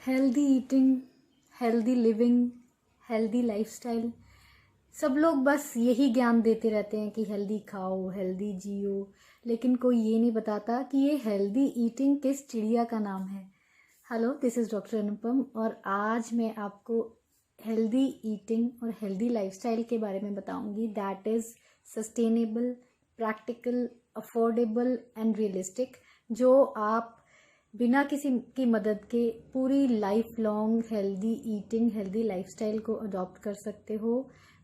Healthy eating, healthy living, healthy lifestyle, सब लोग बस यही ज्ञान देते रहते हैं कि हेल्दी खाओ, हेल्दी जियो, लेकिन कोई ये नहीं बताता कि ये हेल्दी ईटिंग किस चिड़िया का नाम है। हेलो, दिस इज़ डॉक्टर अनुपम और आज मैं आपको हेल्दी ईटिंग और हेल्दी लाइफस्टाइल के बारे में बताऊंगी that is sustainable, practical, affordable and realistic, जो आप बिना किसी की मदद के पूरी life long healthy eating, healthy lifestyle को अडॉप्ट कर सकते हो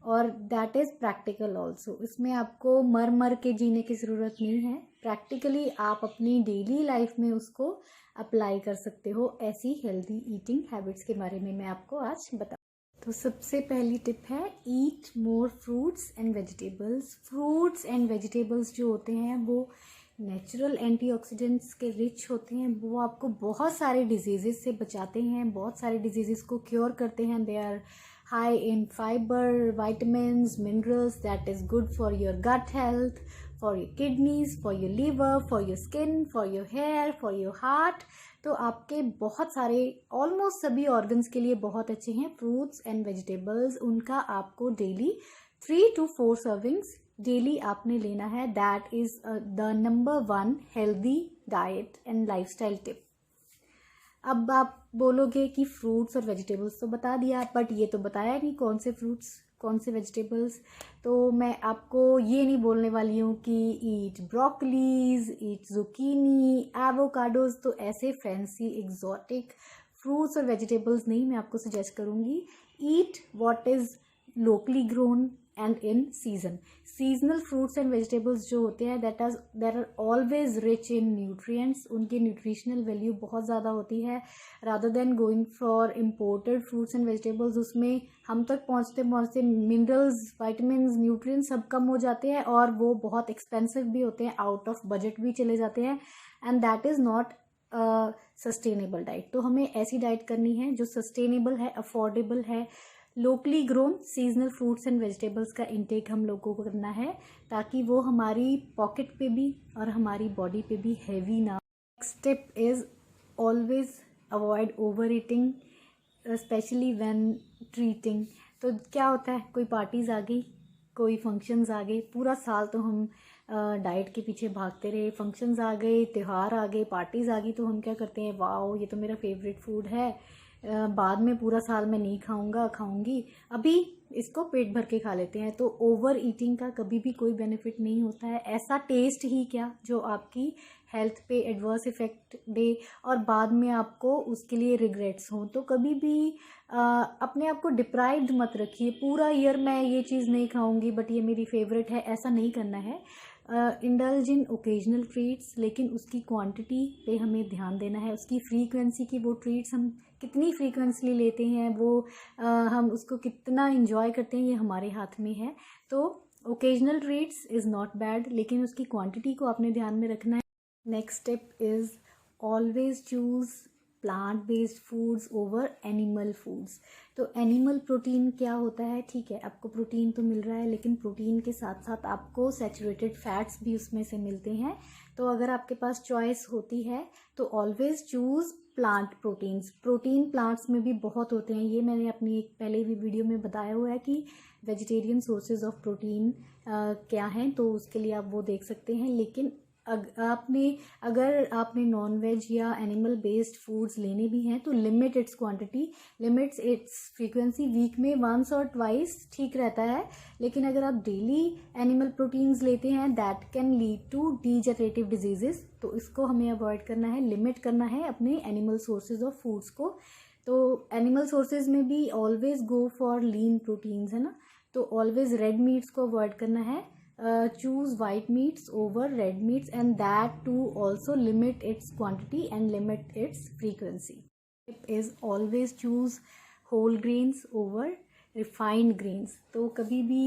और दैट इज़ प्रैक्टिकल ऑल्सो। इसमें आपको मर मर के जीने की ज़रूरत नहीं है, प्रैक्टिकली आप अपनी डेली लाइफ में उसको अप्लाई कर सकते हो। ऐसी हेल्दी ईटिंग हैबिट्स के बारे में मैं आपको आज बताऊँ। तो सबसे पहली टिप है eat more fruits and vegetables. Fruits and vegetables जो होते हैं वो नेचुरल एंटीऑक्सीडेंट्स के रिच होते हैं। वो आपको बहुत सारे डिजीज़ेस से बचाते हैं, बहुत सारे डिजीज़ेस को क्योर करते हैं। They are high in fibre, vitamins, minerals that is good for your gut health, for your kidneys, for your liver, for your skin, for your hair, for your heart। तो आपके बहुत सारे almost सभी organs के लिए बहुत अच्छे हैं फ्रूट्स एंड वेजिटेबल्स। उनका आपको डेली 3 to 4 सर्विंग्स डेली आपने लेना है। That is the number 1 healthy diet and lifestyle tip. अब आप बोलोगे कि फ्रूट्स और वेजिटेबल्स तो बता दिया, बट ये तो बताया नहीं कौन से फ्रूट्स कौन से वेजिटेबल्स। तो मैं आपको ये नहीं बोलने वाली हूँ कि eat broccolis, eat zucchini, avocados, तो ऐसे फैंसी एग्जॉटिक फ्रूट्स और वेजिटेबल्स नहीं मैं आपको सजेस्ट करूँगी। Eat what is locally grown and in season. Seasonal fruits and vegetables जो होते हैं that are always rich in nutrients. उनकी न्यूट्रिशनल वैल्यू बहुत ज़्यादा होती है rather than going for imported fruits and vegetables. उसमें हम तक पहुँचते पहुँचते मिनरल्स, वाइटामिन, न्यूट्रिएंट्स सब कम हो जाते हैं और वो बहुत एक्सपेंसिव भी होते हैं, आउट ऑफ बजट भी चले जाते हैं, and that is not sustainable diet. तो हमें ऐसी डाइट करनी है जो सस्टेनेबल है, अफोर्डेबल है, locally grown seasonal fruits and vegetables का इंटेक हम लोगों को करना है ताकि वो हमारी पॉकेट पे भी और हमारी बॉडी पे भी हैवी ना। Next step is always avoid over eating, specially when treating. तो क्या होता है, कोई पार्टीज आ गई, कोई फंक्शंस आ गए, पूरा साल तो हम डाइट के पीछे भागते रहे, फंक्शंस आ गए, त्यौहार आ गए, पार्टीज आ गई, तो हम क्या करते हैं, वाओ ये तो मेरा फेवरेट फूड है, बाद में पूरा साल मैं नहीं खाऊंगा खाऊंगी, अभी इसको पेट भर के खा लेते हैं। तो ओवर ईटिंग का कभी भी कोई बेनिफिट नहीं होता है। ऐसा टेस्ट ही क्या जो आपकी हेल्थ पे एडवर्स इफेक्ट दे और बाद में आपको उसके लिए रिग्रेट्स हो। तो कभी भी अपने आप को डिप्राइव्ड मत रखिए। पूरा ईयर मैं ये चीज़ नहीं खाऊंगी बट ये मेरी फेवरेट है, ऐसा नहीं करना है। इंडल्ज इन ओकेजनल ट्रीट्स, लेकिन उसकी क्वांटिटी पे हमें ध्यान देना है, उसकी फ्रीक्वेंसी की। वो ट्रीट्स हम कितनी फ्रीक्वेंसली लेते हैं, वो हम उसको कितना इंजॉय करते हैं, ये हमारे हाथ में है। तो occasional treats is not bad, लेकिन उसकी क्वांटिटी को आपने ध्यान में रखना है। Next step is always choose plant based foods over animal foods. तो एनिमल प्रोटीन क्या होता है, ठीक है आपको प्रोटीन तो मिल रहा है, लेकिन प्रोटीन के साथ साथ आपको सैचुरेटेड फैट्स भी उसमें से मिलते हैं। तो अगर आपके पास चॉइस होती है तो always choose plant proteins. Protein plants में भी बहुत होते हैं, ये मैंने अपनी एक पहले भी वीडियो में बताया हुआ है कि वेजिटेरियन सोर्सेज ऑफ प्रोटीन क्या हैं, तो उसके लिए आप वो देख सकते हैं। लेकिन अगर आपने नॉन वेज या एनिमल बेस्ड फूड्स लेने भी हैं तो limit its quantity, limits its frequency. Week में वंस और ट्वाइस ठीक रहता है, लेकिन अगर आप डेली एनिमल प्रोटीन्स लेते हैं that can lead to degenerative diseases. तो इसको हमें अवॉइड करना है, लिमिट करना है अपने एनिमल सोर्सेज ऑफ फूड्स को। तो एनिमल सोर्सेज में भी always go for lean proteins, है ना। तो ऑलवेज रेड मीट्स को अवॉइड करना है, choose white meats over red meats, and that too also limit its quantity and limit its frequency. Tip is always choose whole grains over refined grains। तो कभी भी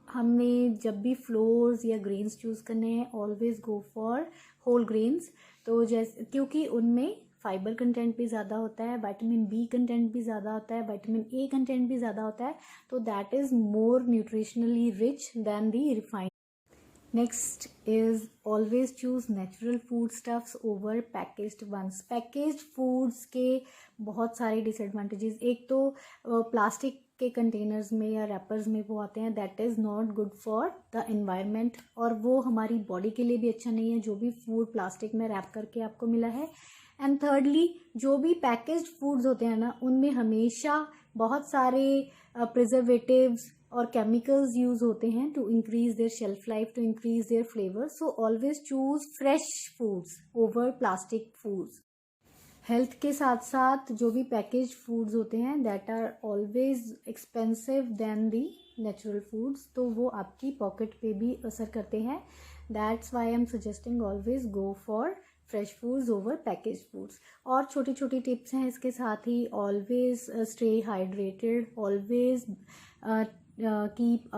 हमने जब भी फ्लोर्स या ग्रेन्स चूज़ करने हैं always go for whole grains. तो जैसे क्योंकि उनमें फाइबर कंटेंट भी ज़्यादा होता है, विटामिन बी कंटेंट भी ज़्यादा होता है, विटामिन ए कंटेंट भी ज़्यादा होता है, तो that is more nutritionally rich than the refined. Next is always choose natural food stuffs over packaged ones. Packaged foods के बहुत सारे डिसएडवांटेजेस, एक तो प्लास्टिक के कंटेनर्स में या रैपर्स में वो आते हैं, that is not good for the environment, और वो हमारी बॉडी के लिए भी अच्छा नहीं है जो भी फूड प्लास्टिक में रैप करके आपको मिला है। एंड थर्डली, जो भी पैकेज्ड फूड्स होते हैं ना, उनमें हमेशा बहुत सारे प्रिजर्वेटिव्स और केमिकल्स यूज होते हैं to increase their shelf life, to increase their flavour. So always choose fresh foods over plastic foods. Health के साथ साथ जो भी पैकेज फूड्स होते हैं that are always expensive than the natural foods, तो वो आपकी पॉकेट पे भी असर करते हैं। That's why I am suggesting always go for fresh foods over package foods. और छोटी छोटी टिप्स हैं इसके साथ ही, always stay hydrated, always keep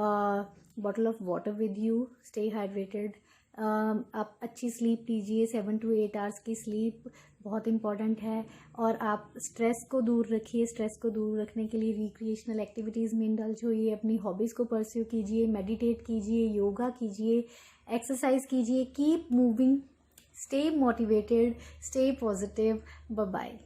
bottle of water with you, stay hydrated. आप अच्छी स्लीप लीजिए, 7 to 8 आवर्स की स्लीप बहुत इम्पॉर्टेंट है। और आप स्ट्रेस को दूर रखिए, स्ट्रेस को दूर रखने के लिए रिक्रिएशनल एक्टिविटीज़ में इंडल्ज होइए, अपनी हॉबीज़ को परस्यू कीजिए, मेडिटेट कीजिए, योगा कीजिए, एक्सरसाइज कीजिए, keep moving, stay motivated, stay positive. Bye bye.